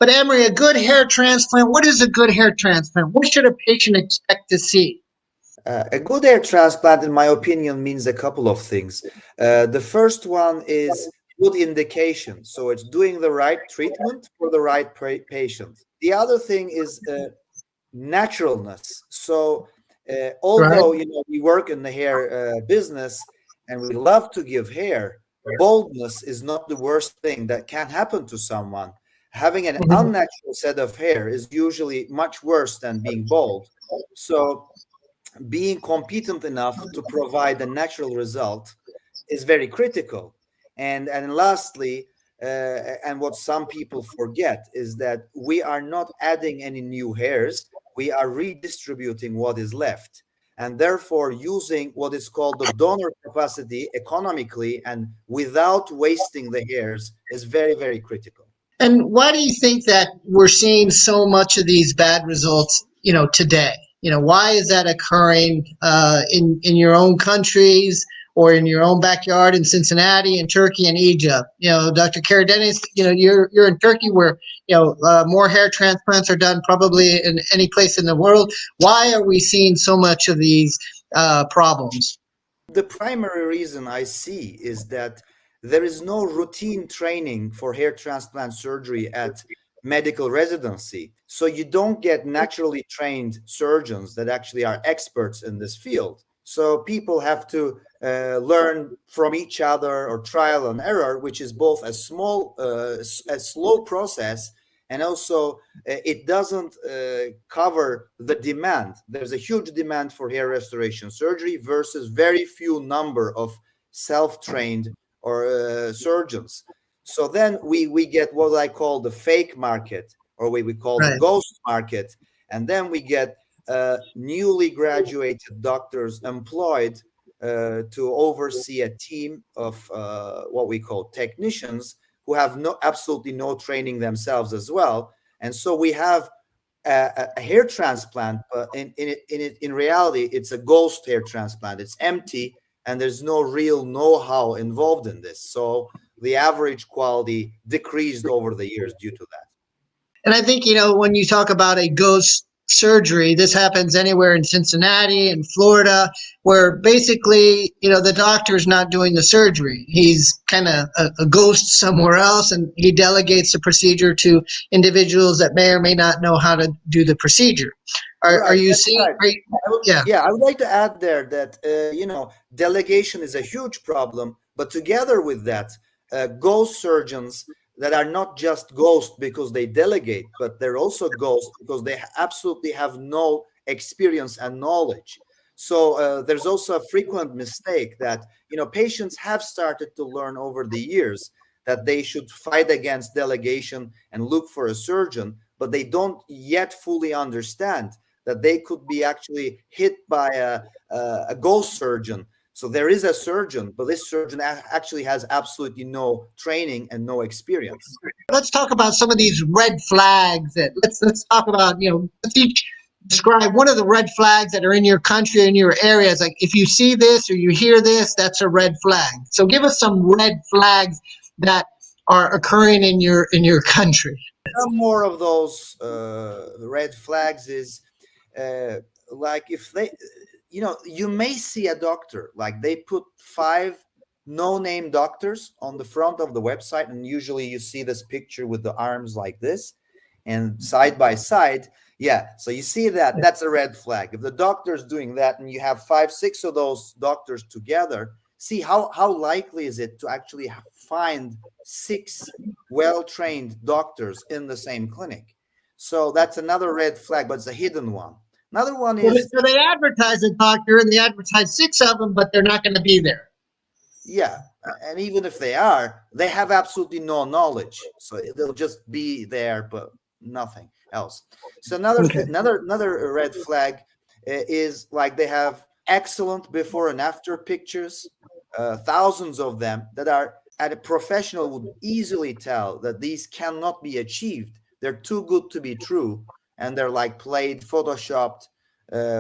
But Emre, a good hair transplant, what is a good hair transplant? What should a patient expect to see? A good hair transplant, in my opinion, means a couple of things. The first one is good indication. So it's doing the right treatment for the right patient. The other thing is naturalness. So Right. although we work in the hair business and we love to give hair, baldness is not the worst thing that can happen to someone. Having an Mhm. unnatural set of hair is usually much worse than being bald. So being competent enough to provide a natural result is very critical. And lastly, and what some people forget is that we are not adding any new hairs, we are redistributing what is left. And therefore, using what is called the donor capacity economically and without wasting the hairs is very, very critical. And why do you think that we're seeing so much of these bad results, today? Why is that occurring in your own countries or in your own backyard in Cincinnati and Turkey and Egypt? Dr. Karadeniz, you're in Turkey where more hair transplants are done probably in any place in the world. Why are we seeing so much of these problems? The primary reason I see is that there is no routine training for hair transplant surgery at medical residency. So you don't get naturally trained surgeons that actually are experts in this field. So people have to learn from each other or trial and error, which is both a slow process, and also it doesn't cover the demand. There's a huge demand for hair restoration surgery versus very few number of self-trained or surgeons. So then we get what I call the fake market, or what we call the Right. ghost market, and then we get newly graduated doctors employed to oversee a team of what we call technicians who have absolutely no training themselves as well. And so we have a hair transplant, but in reality, it's a ghost hair transplant. It's empty, and there's no real know-how involved in this. So the average quality decreased over the years due to that. And I think, when you talk about a ghost surgery, this happens anywhere in Cincinnati and Florida, where basically, the doctor's not doing the surgery. He's kind of a ghost somewhere else, and he delegates the procedure to individuals that may or may not know how to do the procedure. Are Right, you that's seeing? right. Yeah. Yeah, I would like to add there that delegation is a huge problem, but together with that, ghost surgeons that are not just ghosts because they delegate, but they're also ghosts because they absolutely have no experience and knowledge. So there's also a frequent mistake that patients have started to learn over the years that they should fight against delegation and look for a surgeon, but they don't yet fully understand that they could be actually hit by a ghost surgeon. So there is a surgeon, but this surgeon actually has absolutely no training and no experience. Let's talk about some of these red flags. Let's talk about, let's each describe one of the red flags that are in your country, in your areas. Like if you see this or you hear this, that's a red flag. So give us some red flags that are occurring in your country. Some more of those red flags is like if they, you may see a doctor, like they put 5 no-name doctors on the front of the website, and usually you see this picture with the arms like this and side by side. Yeah, so you see that, that's a red flag. If the doctor's doing that and you have 5, 6 of those doctors together, see how likely is it to actually find 6 well-trained doctors in the same clinic. So that's another red flag, but it's a hidden one. Another one is, So they advertise a doctor and they advertise 6 of them, but they're not going to be there. yeah, and even if they are, they have absolutely no knowledge, so they'll just be there but nothing else. So Okay. another red flag is like they have excellent before and after pictures, thousands of them that are, at a professional would easily tell that these cannot be achieved. They're too good to be true, and they're like played, photoshopped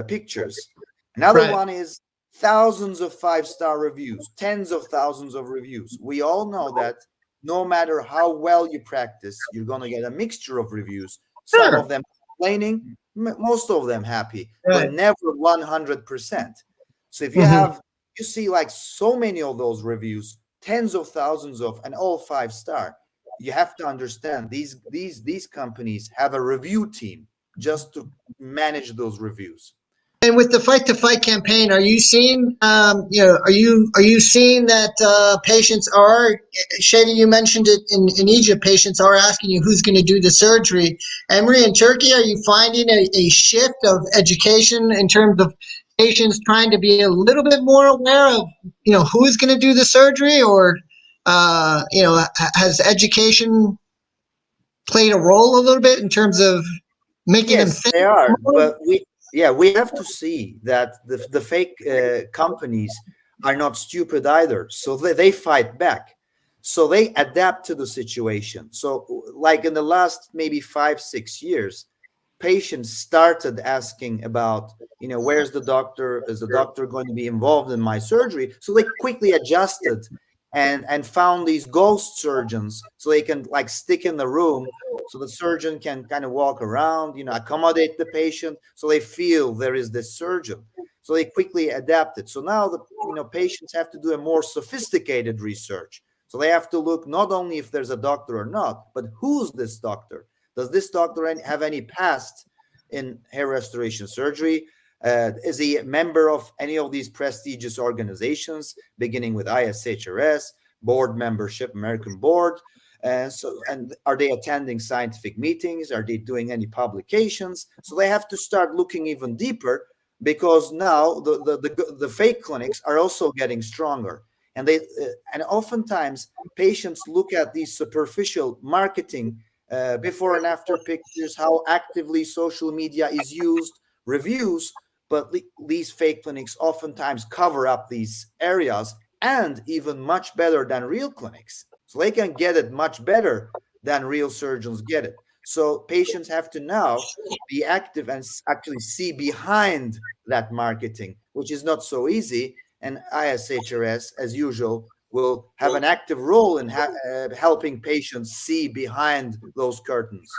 pictures. Another Right. one is thousands of 5-star reviews, tens of thousands of reviews. We all know that no matter how well you practice, you're going to get a mixture of reviews. Some Sure. of them complaining, most of them happy, but Right. never 100%. So if you Hmm. have, you see like so many of those reviews, tens of thousands of, and all 5-star, you have to understand these companies have a review team just to manage those reviews. And with the Fight to Fight campaign, are you seeing, are you seeing that patients are, Shady, you mentioned it in Egypt, patients are asking you who's going to do the surgery. Emre, in Turkey, are you finding a shift of education in terms of patients trying to be a little bit more aware of, who's going to do the surgery, or, has education played a role a little bit in terms of making them Yes, think they are, more? but we have to see that the fake companies are not stupid either. So they fight back. So they adapt to the situation. So like in the last maybe 5-6 years, patients started asking about, where's the doctor? Is the doctor going to be involved in my surgery? So they quickly adjusted and found these ghost surgeons so they can like stick in the room so the surgeon can kind of walk around, accommodate the patient so they feel there is this surgeon. So they quickly adapted. So now the patients have to do a more sophisticated research. So they have to look not only if there's a doctor or not, but who's this doctor? Does this doctor have any past in hair restoration surgery? Is he a member of any of these prestigious organizations, beginning with ISHRS, board membership, American board? And are they attending scientific meetings? Are they doing any publications? So they have to start looking even deeper, because now the fake clinics are also getting stronger, and oftentimes patients look at these superficial marketing, before and after pictures, how actively social media is used, reviews, but these fake clinics oftentimes cover up these areas, and even much better than real clinics. So they can get it much better than real surgeons get it. So patients have to now be active and actually see behind that marketing, which is not so easy. And ISHRS, as usual, will have an active role in helping patients see behind those curtains.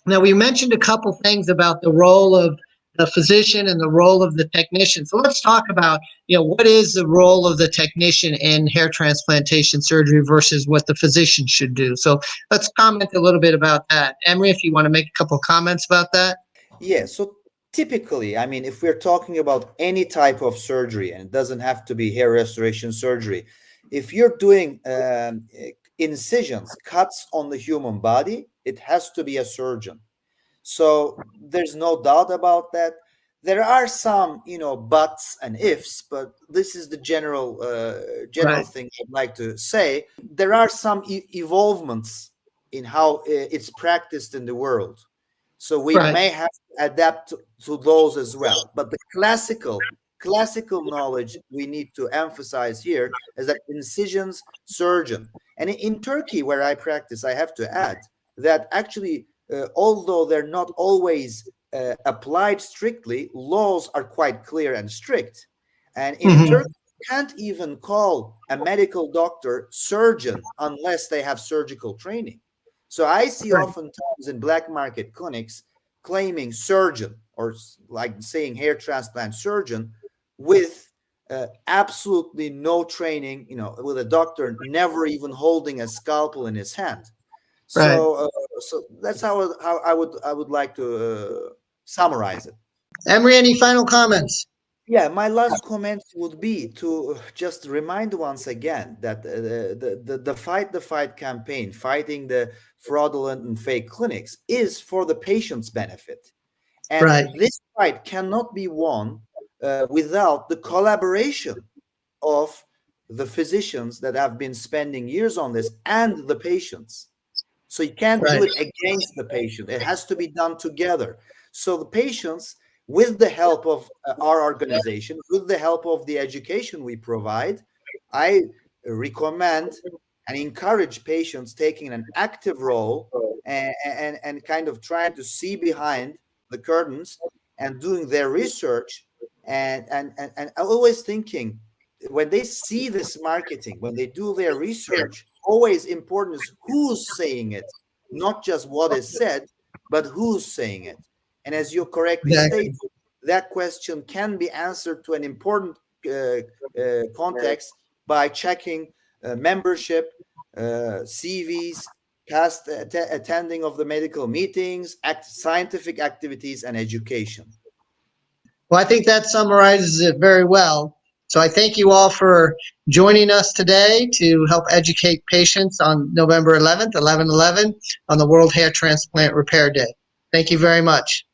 Now, we mentioned a couple things about the role of the physician and the role of the technician. So let's talk about, what is the role of the technician in hair transplantation surgery versus what the physician should do. So let's comment a little bit about that. Emery, if you want to make a couple comments about that. Yeah, so typically, I mean, if we're talking about any type of surgery, and it doesn't have to be hair restoration surgery, if you're doing incisions, cuts on the human body, it has to be a surgeon. So there's no doubt about that. There are some, buts and ifs, but this is the general Right, thing I'd like to say. There are some evolvements in how it's practiced in the world. So we right. may have to adapt to those as well. But the classical knowledge we need to emphasize here is that incisions, surgeon. And in Turkey, where I practice, I have to add that actually, although they're not always applied strictly, laws are quite clear and strict. And in Hmm. Turkey, you can't even call a medical doctor surgeon unless they have surgical training. So I see Right, oftentimes in black market clinics claiming surgeon, or like saying hair transplant surgeon, with absolutely no training, with a doctor never even holding a scalpel in his hand. right. So that's how I would like to summarize it. Emery, any final comments? Yeah, my last comment would be to just remind once again that the Fight the Fight campaign, fighting the fraudulent and fake clinics, is for the patient's benefit. And Right, this fight cannot be won without the collaboration of the physicians that have been spending years on this and the patients. So you can't do right. it against the patient. It has to be done together. So the patients, with the help of our organization, with the help of the education we provide, I recommend and encourage patients taking an active role, and kind of trying to see behind the curtains and doing their research, and always thinking, when they see this marketing, when they do their research, always important is who's saying it, not just what is said, but who's saying it. And as you correctly Exactly. state, that question can be answered to an important context by checking membership, CVs, past attending of the medical meetings, scientific activities, and education. Well, I think that summarizes it very well. So I thank you all for joining us today to help educate patients on November 11th, 11/11, on the World Hair Transplant Repair Day. Thank you very much.